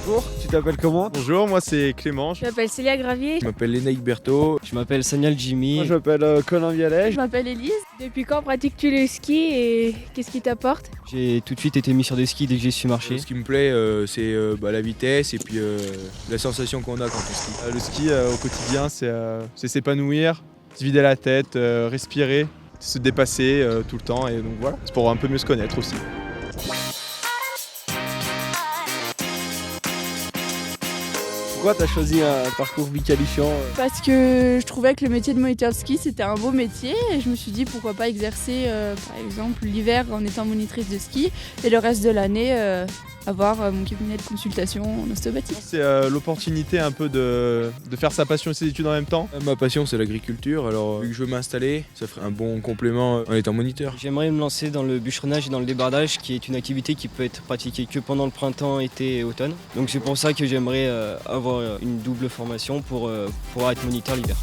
Bonjour, tu t'appelles comment? Bonjour, moi c'est Clément. Je m'appelle Célia Gravier. Je m'appelle Lénaïque Berthaud. Je m'appelle Saniel Jimmy. Moi je m'appelle Colin Vialet. Je m'appelle Élise. Depuis quand pratiques-tu le ski et qu'est-ce qui t'apporte? J'ai tout de suite été mis sur des skis dès que j'ai su marcher. Ce qui me plaît, c'est la vitesse et puis la sensation qu'on a quand on skie. Le ski au quotidien, c'est s'épanouir, se vider la tête, respirer, se dépasser tout le temps. Et donc voilà, c'est pour un peu mieux se connaître aussi. Pourquoi tu as choisi un parcours biqualifiant? Parce que je trouvais que le métier de moniteur de ski c'était un beau métier et je me suis dit pourquoi pas exercer par exemple l'hiver en étant monitrice de ski et le reste de l'année avoir mon cabinet de consultation en ostéopathie. C'est l'opportunité un peu de faire sa passion et ses études en même temps. Ma passion c'est l'agriculture, alors vu que je veux m'installer, ça ferait un bon complément en étant moniteur. J'aimerais me lancer dans le bûcheronnage et dans le débardage qui est une activité qui peut être pratiquée que pendant le printemps, été et automne. Donc c'est pour ça que j'aimerais avoir une double formation pour pouvoir être moniteur l'hiver.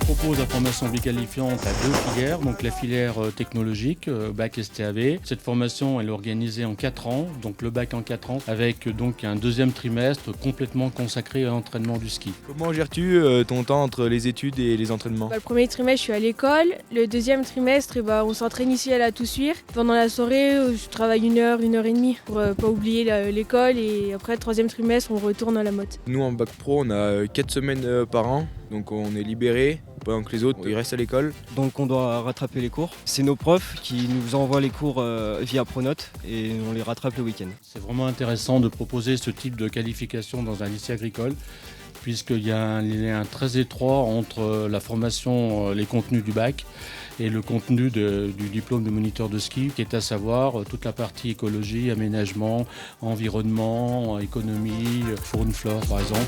On propose la formation biqualifiante à deux filières, donc la filière technologique, bac STAV. Cette formation elle est organisée en 4 ans, donc le bac en 4 ans, avec donc un deuxième trimestre complètement consacré à l'entraînement du ski. Comment gères-tu ton temps entre les études et les entraînements? Le premier trimestre, je suis à l'école. Le deuxième trimestre, on s'entraîne ici à la Toussuire. Pendant la soirée, je travaille 1 heure, 1 heure et demie pour pas oublier l'école. Et après, le troisième trimestre, on retourne à la motte. Nous en bac pro, on a 4 semaines par an, donc on est libéré pendant que les autres ils restent à l'école. Donc on doit rattraper les cours. C'est nos profs qui nous envoient les cours via Pronote et on les rattrape le week-end. C'est vraiment intéressant de proposer ce type de qualification dans un lycée agricole, puisqu'il y a un lien très étroit entre la formation, les contenus du bac et le contenu du diplôme de moniteur de ski, qui est à savoir toute la partie écologie, aménagement, environnement, économie, faune, flore par exemple.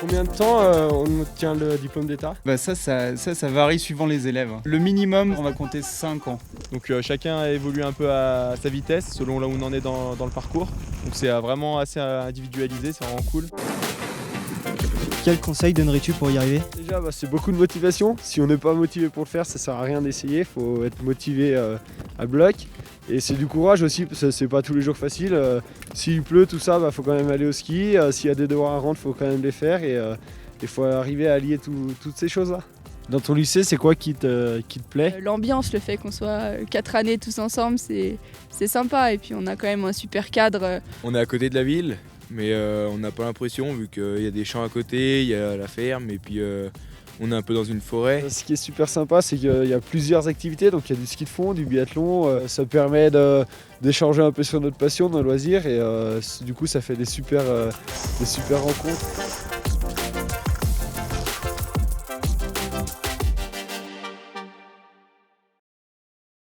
Combien de temps on obtient le diplôme d'état? Ça varie suivant les élèves. Le minimum, on va compter 5 ans. Donc chacun évolue un peu à sa vitesse selon là où on en est dans le parcours. Donc c'est vraiment assez individualisé, c'est vraiment cool. Quel conseil donnerais-tu pour y arriver? Déjà c'est beaucoup de motivation. Si on n'est pas motivé pour le faire, ça sert à rien d'essayer. Il faut être motivé à bloc. Et c'est du courage aussi, parce que c'est pas tous les jours facile. S'il pleut, tout ça, faut quand même aller au ski. S'il y a des devoirs à rendre, il faut quand même les faire. Et il faut arriver à allier toutes ces choses-là. Dans ton lycée, c'est quoi qui te plaît? L'ambiance, le fait qu'on soit 4 années tous ensemble, c'est sympa et puis on a quand même un super cadre. On est à côté de la ville, mais on n'a pas l'impression vu qu'il y a des champs à côté, il y a la ferme et puis on est un peu dans une forêt. Ce qui est super sympa, c'est qu'il y a plusieurs activités. Donc il y a du ski de fond, du biathlon. Ça permet d'échanger un peu sur notre passion, nos loisirs. Et du coup, ça fait des super rencontres.